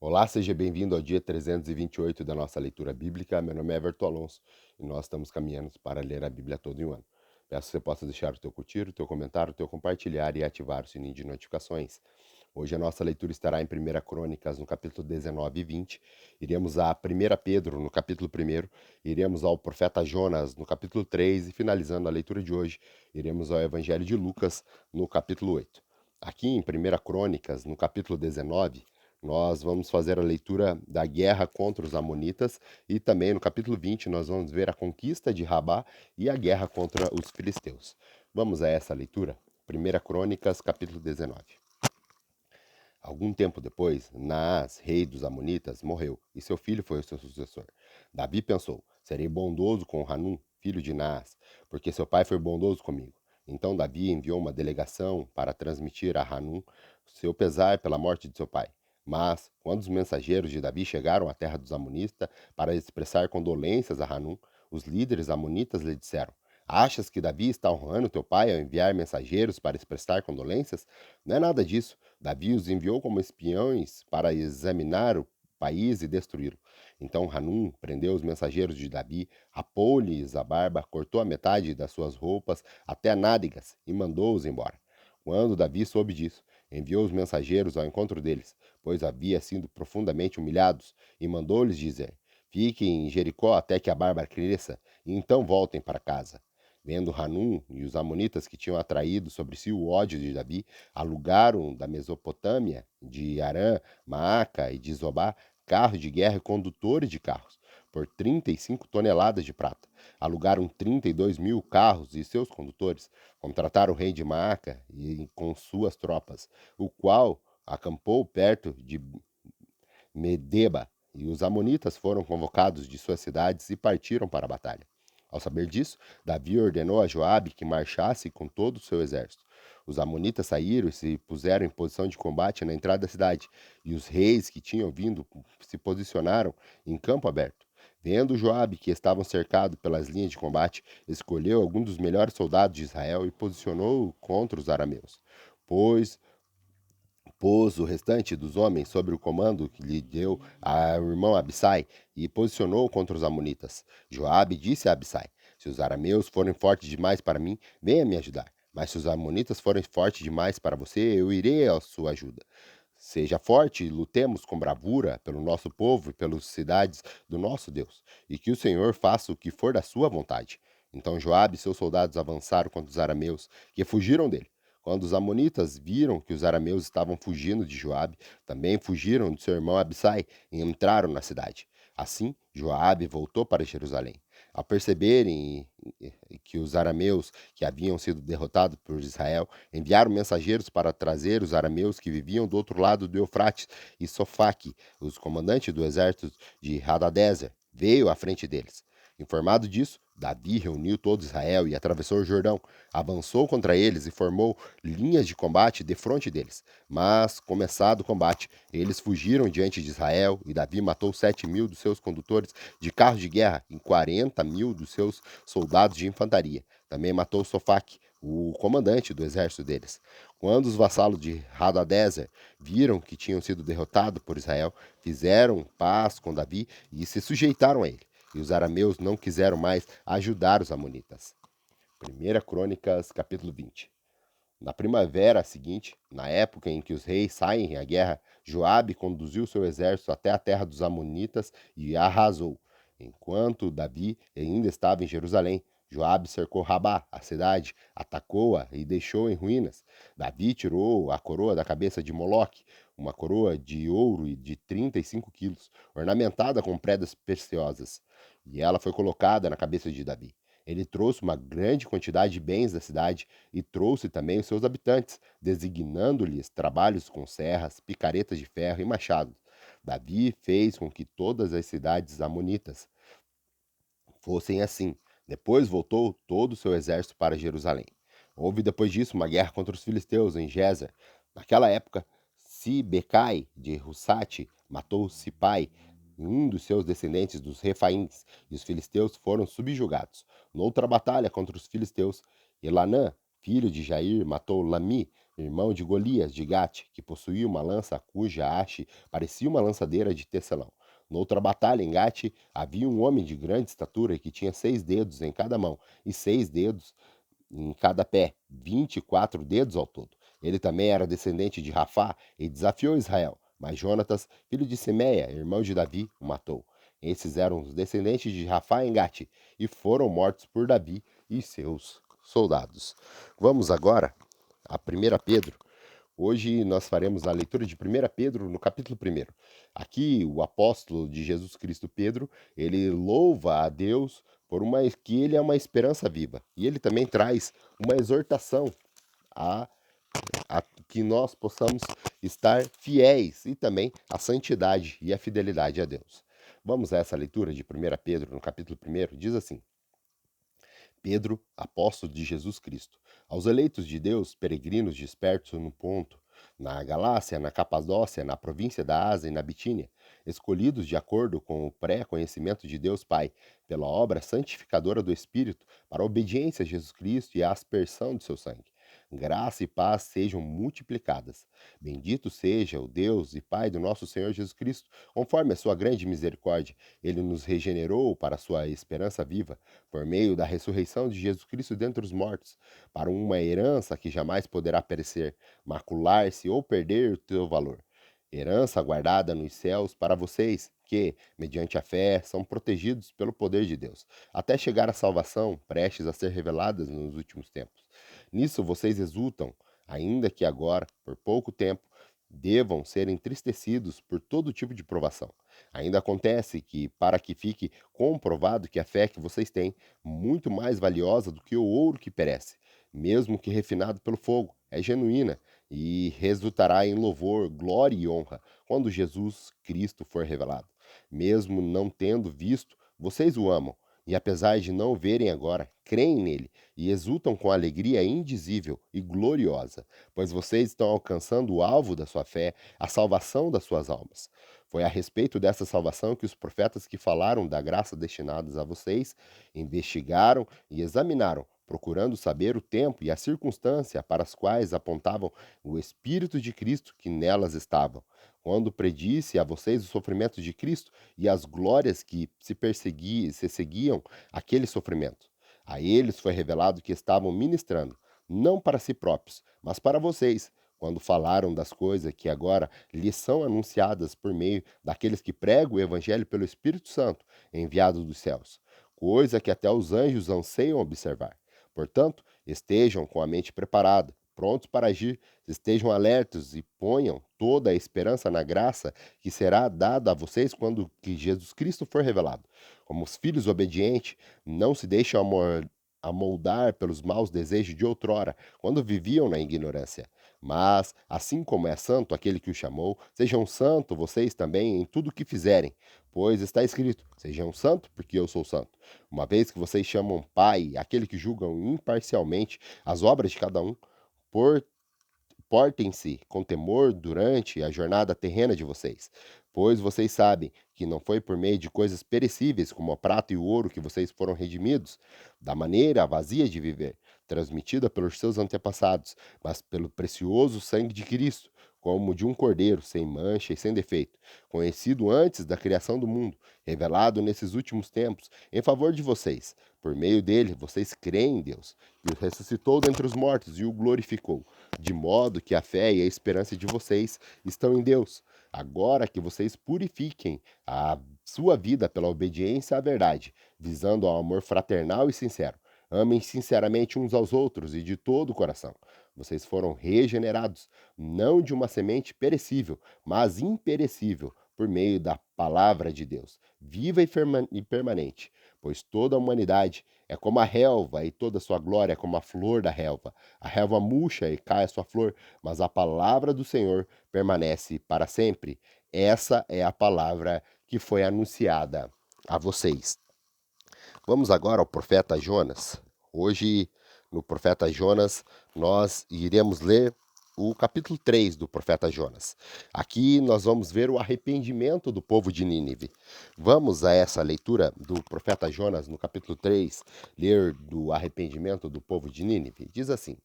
Olá, seja bem-vindo ao dia 328 da nossa leitura bíblica. Meu nome é Everton Alonso e nós estamos caminhando para ler a Bíblia todo em um ano. Peço que você possa deixar o teu curtir, o teu comentário, o teu compartilhar e ativar o sininho de notificações. Hoje a nossa leitura estará em 1 Crônicas, no capítulo 19 e 20. Iremos a 1 Pedro, no capítulo 1. Iremos ao profeta Jonas, no capítulo 3. E finalizando a leitura de hoje, iremos ao Evangelho de Lucas, no capítulo 8. Aqui em 1 Crônicas, no capítulo 19, nós vamos fazer a leitura da guerra contra os amonitas e também no capítulo 20 nós vamos ver a conquista de Rabá e a guerra contra os filisteus. Vamos a essa leitura? 1 Crônicas, capítulo 19. Algum tempo depois, Naás, rei dos amonitas, morreu e seu filho foi o seu sucessor. Davi pensou: serei bondoso com Hanum, filho de Naás, porque seu pai foi bondoso comigo. Então Davi enviou uma delegação para transmitir a Hanum seu pesar pela morte de seu pai. Mas, quando os mensageiros de Davi chegaram à terra dos amonitas para expressar condolências a Hanum, os líderes amonitas lhe disseram: achas que Davi está honrando teu pai ao enviar mensageiros para expressar condolências? Não é nada disso. Davi os enviou como espiões para examinar o país e destruí-lo. Então Hanum prendeu os mensageiros de Davi, rapou-lhes a barba, cortou a metade das suas roupas até nádegas e mandou-os embora. Quando Davi soube disso, enviou os mensageiros ao encontro deles, pois havia sido profundamente humilhados, e mandou-lhes dizer: fiquem em Jericó até que a barba cresça, e então voltem para casa. Vendo Hanum e os amonitas que tinham atraído sobre si o ódio de Davi, alugaram da Mesopotâmia, de Arã, Maaca e de Zobá, carros de guerra e condutores de carros, por 35 toneladas de prata. Alugaram 32 mil carros e seus condutores. Contrataram o rei de Maaca e com suas tropas, o qual acampou perto de Medeba, e os amonitas foram convocados de suas cidades e partiram para a batalha. Ao saber disso, Davi ordenou a Joabe que marchasse com todo o seu exército. Os amonitas saíram e se puseram em posição de combate na entrada da cidade, e os reis que tinham vindo se posicionaram em campo aberto. Vendo Joabe que estavam cercados pelas linhas de combate, escolheu alguns dos melhores soldados de Israel e posicionou contra os arameus. Pois pôs o restante dos homens sob o comando que lhe deu ao irmão Abissai e posicionou contra os amonitas. Joabe disse a Abissai: se os arameus forem fortes demais para mim, venha me ajudar. Mas se os amonitas forem fortes demais para você, eu irei à sua ajuda. Seja forte e lutemos com bravura pelo nosso povo e pelas cidades do nosso Deus, e que o Senhor faça o que for da sua vontade. Então Joabe e seus soldados avançaram contra os arameus, que fugiram dele. Quando os amonitas viram que os arameus estavam fugindo de Joabe, também fugiram de seu irmão Abissai e entraram na cidade. Assim, Joabe voltou para Jerusalém. Ao perceberem que os arameus que haviam sido derrotados por Israel enviaram mensageiros para trazer os arameus que viviam do outro lado do Eufrates, e Sofaque, os comandantes do exército de Hadadezer, veio à frente deles. Informado disso, Davi reuniu todo Israel e atravessou o Jordão, avançou contra eles e formou linhas de combate defronte deles. Mas, começado o combate, eles fugiram diante de Israel, e Davi matou 7.000 dos seus condutores de carros de guerra e 40.000 dos seus soldados de infantaria. Também matou Sofaque, o comandante do exército deles. Quando os vassalos de Hadadezer viram que tinham sido derrotados por Israel, fizeram paz com Davi e se sujeitaram a ele. E os arameus não quiseram mais ajudar os amonitas. 1 Crônicas, capítulo 20. Na primavera seguinte, na época em que os reis saem à guerra, Joabe conduziu seu exército até a terra dos amonitas e a arrasou. Enquanto Davi ainda estava em Jerusalém, Joabe cercou Rabá, a cidade, atacou-a e deixou em ruínas. Davi tirou a coroa da cabeça de Moloque, uma coroa de ouro e de 35 quilos, ornamentada com pedras preciosas, e ela foi colocada na cabeça de Davi. Ele trouxe uma grande quantidade de bens da cidade e trouxe também os seus habitantes, designando-lhes trabalhos com serras, picaretas de ferro e machados. Davi fez com que todas as cidades amonitas fossem assim. Depois voltou todo o seu exército para Jerusalém. Houve depois disso uma guerra contra os filisteus em Gézer. Naquela época, Sibecai de Russate matou Sipai, um dos seus descendentes dos Refaíns, e os filisteus foram subjugados. Noutra batalha contra os filisteus, Elanã, filho de Jair, matou Lami, irmão de Golias de Gate, que possuía uma lança cuja haste parecia uma lançadeira de tecelão. Noutra batalha em Gate havia um homem de grande estatura que tinha 6 dedos em cada mão e 6 dedos em cada pé, 24 dedos ao todo. Ele também era descendente de Rafá e desafiou Israel, mas Jonatas, filho de Simeia, irmão de Davi, o matou. Esses eram os descendentes de Rafá em Gate e foram mortos por Davi e seus soldados. Vamos agora a 1 Pedro. Hoje nós faremos a leitura de 1 Pedro no capítulo 1. Aqui o apóstolo de Jesus Cristo Pedro, ele louva a Deus que ele é uma esperança viva. E ele também traz uma exortação a, a que nós possamos estar fiéis e também a santidade e a fidelidade a Deus. Vamos a essa leitura de 1 Pedro no capítulo 1, diz assim: Pedro, apóstolo de Jesus Cristo, aos eleitos de Deus, peregrinos dispersos no Ponto, na Galácia, na Capadócia, na província da Ásia e na Bitínia, escolhidos de acordo com o pré-conhecimento de Deus Pai, pela obra santificadora do Espírito, para a obediência a Jesus Cristo e a aspersão de seu sangue. Graça e paz sejam multiplicadas. Bendito seja o Deus e Pai do nosso Senhor Jesus Cristo, conforme a sua grande misericórdia. Ele nos regenerou para a sua esperança viva, por meio da ressurreição de Jesus Cristo dentre os mortos, para uma herança que jamais poderá perecer, macular-se ou perder o teu valor. Herança guardada nos céus para vocês, que, mediante a fé, são protegidos pelo poder de Deus, até chegar à salvação, prestes a ser revelada nos últimos tempos. Nisso vocês exultam, ainda que agora, por pouco tempo, devam ser entristecidos por todo tipo de provação. Ainda acontece que, para que fique comprovado que a fé que vocês têm, muito mais valiosa do que o ouro que perece, mesmo que refinado pelo fogo, é genuína e resultará em louvor, glória e honra quando Jesus Cristo for revelado. Mesmo não tendo visto, vocês o amam, e apesar de não o verem agora, creem nele e exultam com alegria indizível e gloriosa, pois vocês estão alcançando o alvo da sua fé, a salvação das suas almas. Foi a respeito dessa salvação que os profetas que falaram da graça destinadas a vocês investigaram e examinaram, procurando saber o tempo e a circunstância para as quais apontavam o Espírito de Cristo que nelas estavam, quando predisse a vocês o sofrimento de Cristo e as glórias que se seguiam aquele sofrimento. A eles foi revelado que estavam ministrando, não para si próprios, mas para vocês, quando falaram das coisas que agora lhes são anunciadas por meio daqueles que pregam o Evangelho pelo Espírito Santo, enviado dos céus, coisa que até os anjos anseiam observar. Portanto, estejam com a mente preparada, prontos para agir, estejam alertos e ponham toda a esperança na graça que será dada a vocês quando que Jesus Cristo for revelado. Como os filhos obedientes, não se deixem amoldar pelos maus desejos de outrora, quando viviam na ignorância. Mas, assim como é santo aquele que o chamou, sejam santos vocês também em tudo o que fizerem, pois está escrito: sejam santos, porque eu sou santo. Uma vez que vocês chamam Pai aquele que julgam imparcialmente as obras de cada um, por portem-se com temor durante a jornada terrena de vocês, pois vocês sabem que não foi por meio de coisas perecíveis como a prata e o ouro que vocês foram redimidos, da maneira vazia de viver, transmitida pelos seus antepassados, mas pelo precioso sangue de Cristo, como de um cordeiro sem mancha e sem defeito, conhecido antes da criação do mundo, revelado nesses últimos tempos em favor de vocês. Por meio dele, vocês creem em Deus, que o ressuscitou dentre os mortos e o glorificou, de modo que a fé e a esperança de vocês estão em Deus. Agora que vocês purifiquem a sua vida pela obediência à verdade, visando ao amor fraternal e sincero. Amem sinceramente uns aos outros e de todo o coração. Vocês foram regenerados, não de uma semente perecível, mas imperecível, por meio da palavra de Deus, viva e permanente, pois toda a humanidade é como a relva e toda a sua glória é como a flor da relva. A relva murcha e cai a sua flor, mas a palavra do Senhor permanece para sempre. Essa é a palavra que foi anunciada a vocês. Vamos agora ao profeta Jonas. Hoje, no profeta Jonas, nós iremos ler o capítulo 3 do profeta Jonas. Aqui nós vamos ver o arrependimento do povo de Nínive. Vamos a essa leitura do profeta Jonas no capítulo 3, ler do arrependimento do povo de Nínive. Diz assim: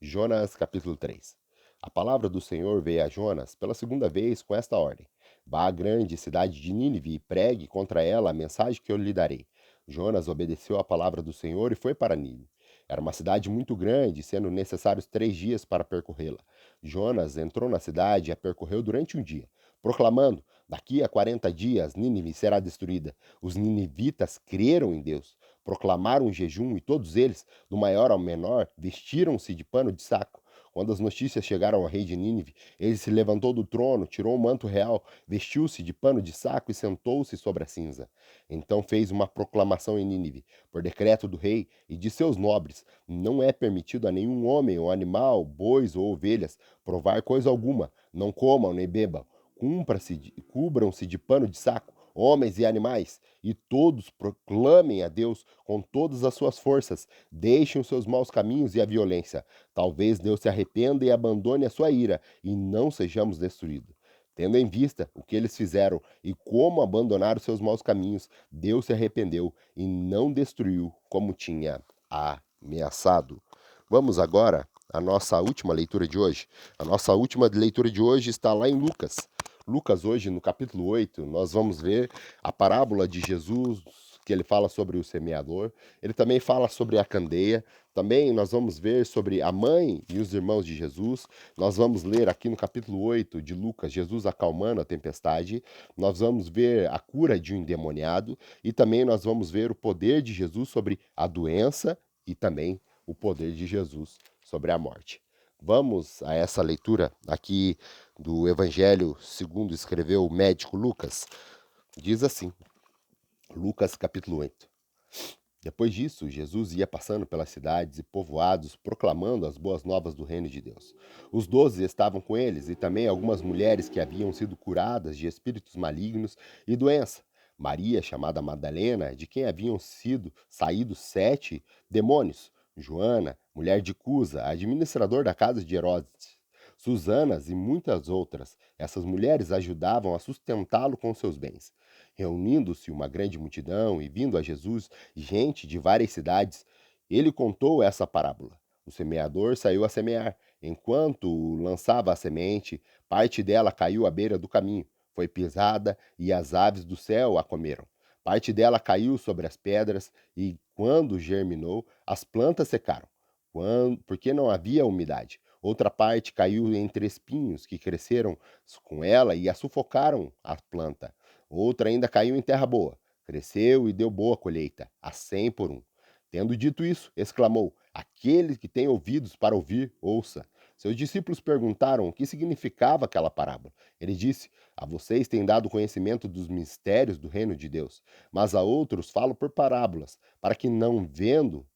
Jonas capítulo 3. A palavra do Senhor veio a Jonas pela segunda vez com esta ordem: Vá à grande cidade de Nínive e pregue contra ela a mensagem que eu lhe darei. Jonas obedeceu à palavra do Senhor e foi para Nínive. Era uma cidade muito grande, sendo necessários 3 dias para percorrê-la. Jonas entrou na cidade e a percorreu durante um dia, proclamando: Daqui a 40 dias Nínive será destruída. Os ninivitas creram em Deus, proclamaram um jejum e todos eles, do maior ao menor, vestiram-se de pano de saco. Quando as notícias chegaram ao rei de Nínive, ele se levantou do trono, tirou o manto real, vestiu-se de pano de saco e sentou-se sobre a cinza. Então fez uma proclamação em Nínive, por decreto do rei e de seus nobres: Não é permitido a nenhum homem ou animal, bois ou ovelhas, provar coisa alguma, não comam nem bebam. Cubram-se de pano de saco, homens e animais, e todos proclamem a Deus com todas as suas forças. Deixem os seus maus caminhos e a violência. Talvez Deus se arrependa e abandone a sua ira, e não sejamos destruídos. Tendo em vista o que eles fizeram e como abandonaram seus maus caminhos, Deus se arrependeu e não destruiu como tinha ameaçado. Vamos agora à nossa última leitura de hoje. A nossa última leitura de hoje está lá em Lucas. Lucas, hoje, no capítulo 8, nós vamos ver a parábola de Jesus, que ele fala sobre o semeador. Ele também fala sobre a candeia. Também nós vamos ver sobre a mãe e os irmãos de Jesus. Nós vamos ler aqui no capítulo 8 de Lucas, Jesus acalmando a tempestade. Nós vamos ver a cura de um endemoniado. E também nós vamos ver o poder de Jesus sobre a doença e também o poder de Jesus sobre a morte. Vamos a essa leitura aqui do Evangelho segundo escreveu o médico Lucas. Diz assim, Lucas capítulo 8. Depois disso, Jesus ia passando pelas cidades e povoados, proclamando as boas novas do reino de Deus. Os 12 estavam com eles, e também algumas mulheres que haviam sido curadas de espíritos malignos e doença. Maria, chamada Madalena, de quem haviam sido saídos 7 demônios. Joana, mulher de Cusa, administrador da casa de Herodes. Susanas e muitas outras. Essas mulheres ajudavam a sustentá-lo com seus bens. Reunindo-se uma grande multidão e vindo a Jesus gente de várias cidades, ele contou essa parábola. O semeador saiu a semear. Enquanto lançava a semente, parte dela caiu à beira do caminho, foi pisada e as aves do céu a comeram. Parte dela caiu sobre as pedras e, quando germinou, as plantas secaram, porque não havia umidade. Outra parte caiu entre espinhos que cresceram com ela e a sufocaram a planta. Outra ainda caiu em terra boa, cresceu e deu boa colheita, a 100 por um. Tendo dito isso, exclamou: Aquele que tem ouvidos para ouvir, ouça. Seus discípulos perguntaram o que significava aquela parábola. Ele disse: A vocês tem dado conhecimento dos mistérios do reino de Deus, mas a outros falo por parábolas, para que vendo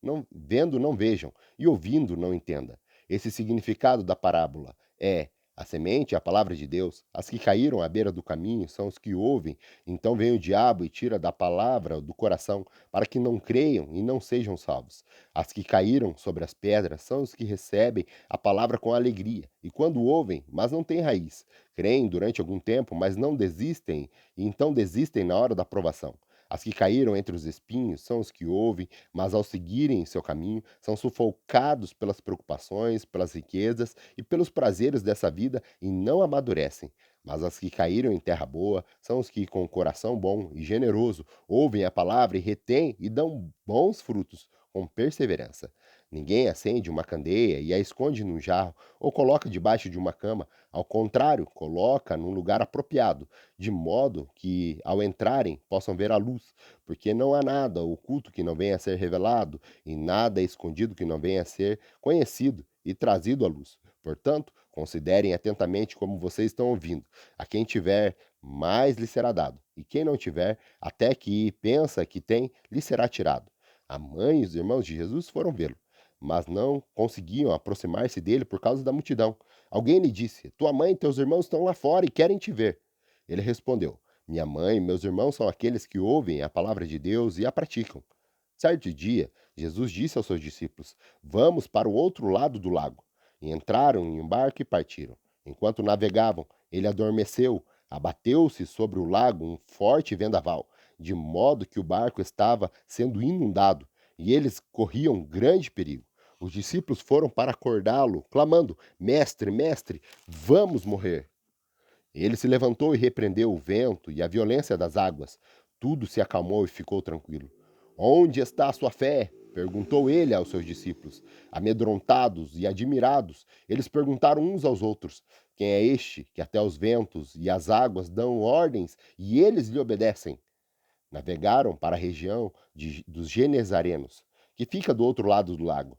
não vejam, e ouvindo não entendam. Esse significado da parábola é: a semente é a palavra de Deus. As que caíram à beira do caminho são os que ouvem. Então vem o diabo e tira da palavra do coração, para que não creiam e não sejam salvos. As que caíram sobre as pedras são os que recebem a palavra com alegria. E quando ouvem, mas não têm raiz, creem durante algum tempo, mas não desistem, e então desistem na hora da provação. As que caíram entre os espinhos são os que ouvem, mas ao seguirem seu caminho, são sufocados pelas preocupações, pelas riquezas e pelos prazeres dessa vida e não amadurecem. Mas as que caíram em terra boa são os que, com o coração bom e generoso, ouvem a palavra e retêm e dão bons frutos com perseverança. Ninguém acende uma candeia e a esconde num jarro ou coloca debaixo de uma cama. Ao contrário, coloca num lugar apropriado, de modo que, ao entrarem, possam ver a luz, porque não há nada oculto que não venha a ser revelado, e nada escondido que não venha a ser conhecido e trazido à luz. Portanto, considerem atentamente como vocês estão ouvindo. A quem tiver, mais lhe será dado, e quem não tiver, até que pensa que tem, lhe será tirado. A mãe e os irmãos de Jesus foram vê-lo, mas não conseguiam aproximar-se dele por causa da multidão. Alguém lhe disse: Tua mãe e teus irmãos estão lá fora e querem te ver. Ele respondeu: Minha mãe e meus irmãos são aqueles que ouvem a palavra de Deus e a praticam. Certo dia, Jesus disse aos seus discípulos: Vamos para o outro lado do lago. E entraram em um barco e partiram. Enquanto navegavam, ele adormeceu. Abateu-se sobre o lago um forte vendaval, de modo que o barco estava sendo inundado, e eles corriam grande perigo. Os discípulos foram para acordá-lo, clamando: Mestre, mestre, vamos morrer. Ele se levantou e repreendeu o vento e a violência das águas. Tudo se acalmou e ficou tranquilo. Onde está a sua fé? Perguntou ele aos seus discípulos. Amedrontados e admirados, eles perguntaram uns aos outros: Quem é este que até os ventos e as águas dão ordens e eles lhe obedecem? Navegaram para a região dos Genezarenos, que fica do outro lado do lago,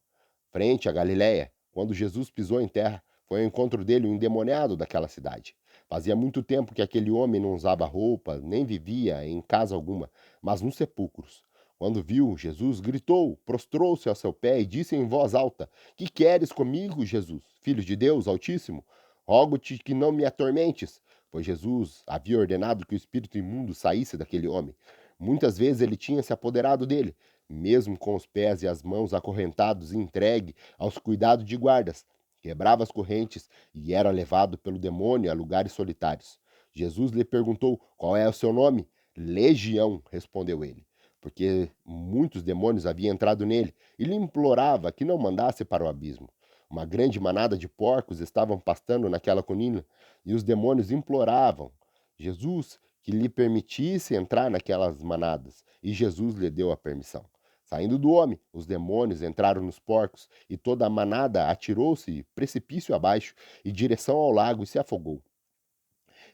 frente à Galiléia. Quando Jesus pisou em terra, foi ao encontro dele um endemoniado daquela cidade. Fazia muito tempo que aquele homem não usava roupa, nem vivia em casa alguma, mas nos sepulcros. Quando viu Jesus, gritou, prostrou-se a seu pé e disse em voz alta: Que queres comigo, Jesus, filho de Deus Altíssimo? Rogo-te que não me atormentes. Pois Jesus havia ordenado que o espírito imundo saísse daquele homem. Muitas vezes ele tinha se apoderado dele, mesmo com os pés e as mãos acorrentados e entregue aos cuidados de guardas. Quebrava as correntes e era levado pelo demônio a lugares solitários. Jesus lhe perguntou: Qual é o seu nome? Legião, respondeu ele, porque muitos demônios haviam entrado nele, e lhe implorava que não mandasse para o abismo. Uma grande manada de porcos estavam pastando naquela colina, e os demônios imploravam Jesus que lhe permitisse entrar naquelas manadas, e Jesus lhe deu a permissão. Saindo do homem, os demônios entraram nos porcos, e toda a manada atirou-se precipício abaixo, em direção ao lago, e se afogou.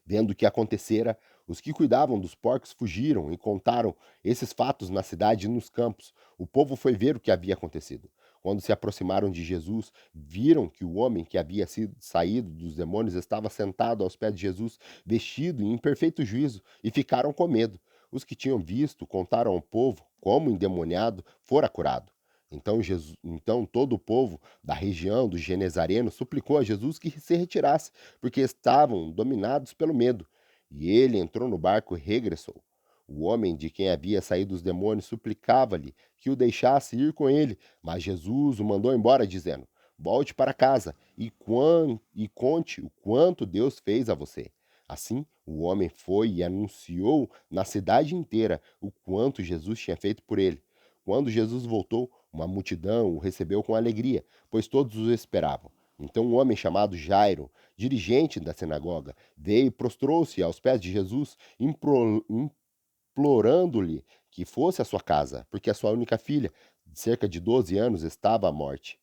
Vendo o que acontecera, os que cuidavam dos porcos fugiram e contaram esses fatos na cidade e nos campos. O povo foi ver o que havia acontecido. Quando se aproximaram de Jesus, viram que o homem que havia sido saído dos demônios estava sentado aos pés de Jesus, vestido e em perfeito juízo, e ficaram com medo. Os que tinham visto contaram ao povo como o endemoniado fora curado. Então todo o povo da região dos Genezarenos suplicou a Jesus que se retirasse, porque estavam dominados pelo medo. E ele entrou no barco e regressou. O homem de quem havia saído os demônios suplicava-lhe que o deixasse ir com ele, mas Jesus o mandou embora, dizendo: Volte para casa e conte o quanto Deus fez a você. Assim, o homem foi e anunciou na cidade inteira o quanto Jesus tinha feito por ele. Quando Jesus voltou, uma multidão o recebeu com alegria, pois todos o esperavam. Então um homem chamado Jairo, dirigente da sinagoga, veio e prostrou-se aos pés de Jesus, implorando-lhe que fosse à sua casa, porque a sua única filha, de cerca de 12 anos, estava à morte.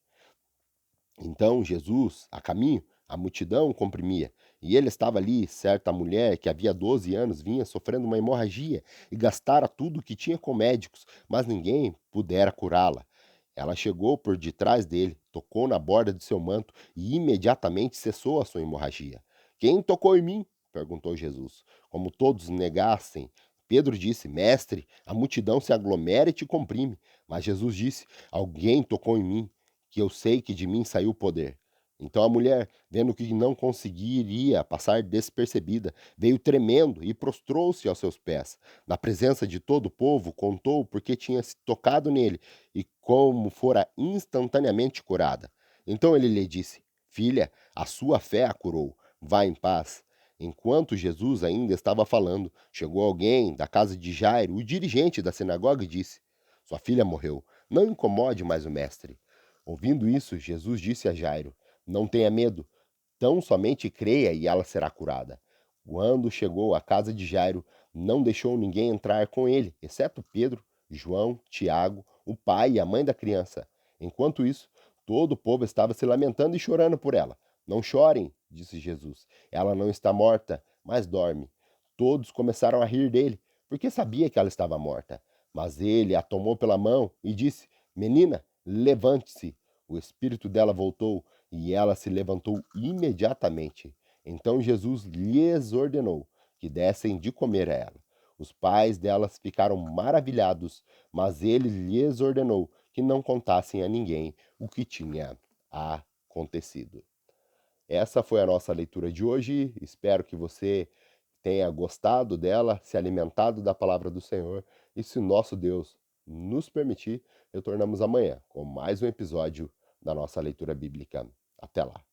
Então Jesus, a caminho, a multidão o comprimia, e ele estava ali, certa mulher que havia 12 anos vinha sofrendo uma hemorragia e gastara tudo o que tinha com médicos, mas ninguém pudera curá-la. Ela chegou por detrás dele, tocou na borda de seu manto e imediatamente cessou a sua hemorragia. Quem tocou em mim? Perguntou Jesus. Como todos negassem, Pedro disse: Mestre, a multidão se aglomera e te comprime. Mas Jesus disse: Alguém tocou em mim, que eu sei que de mim saiu o poder. Então a mulher, vendo que não conseguiria passar despercebida, veio tremendo e prostrou-se aos seus pés. Na presença de todo o povo, contou porque tinha se tocado nele e como fora instantaneamente curada. Então ele lhe disse: Filha, a sua fé a curou. Vá em paz. Enquanto Jesus ainda estava falando, chegou alguém da casa de Jairo, o dirigente da sinagoga, e disse: Sua filha morreu. Não incomode mais o mestre. Ouvindo isso, Jesus disse a Jairo: Não tenha medo, tão somente creia e ela será curada. Quando chegou à casa de Jairo, não deixou ninguém entrar com ele, exceto Pedro, João, Tiago, o pai e a mãe da criança. Enquanto isso, todo o povo estava se lamentando e chorando por ela. Não chorem, disse Jesus. Ela não está morta, mas dorme. Todos começaram a rir dele, porque sabia que ela estava morta. Mas ele a tomou pela mão e disse: Menina, levante-se. O espírito dela voltou e ela se levantou imediatamente. Então Jesus lhes ordenou que dessem de comer a ela. Os pais delas ficaram maravilhados, mas ele lhes ordenou que não contassem a ninguém o que tinha acontecido. Essa foi a nossa leitura de hoje. Espero que você tenha gostado dela, se alimentado da palavra do Senhor. E se o nosso Deus nos permitir, retornamos amanhã com mais um episódio da nossa leitura bíblica. Até lá.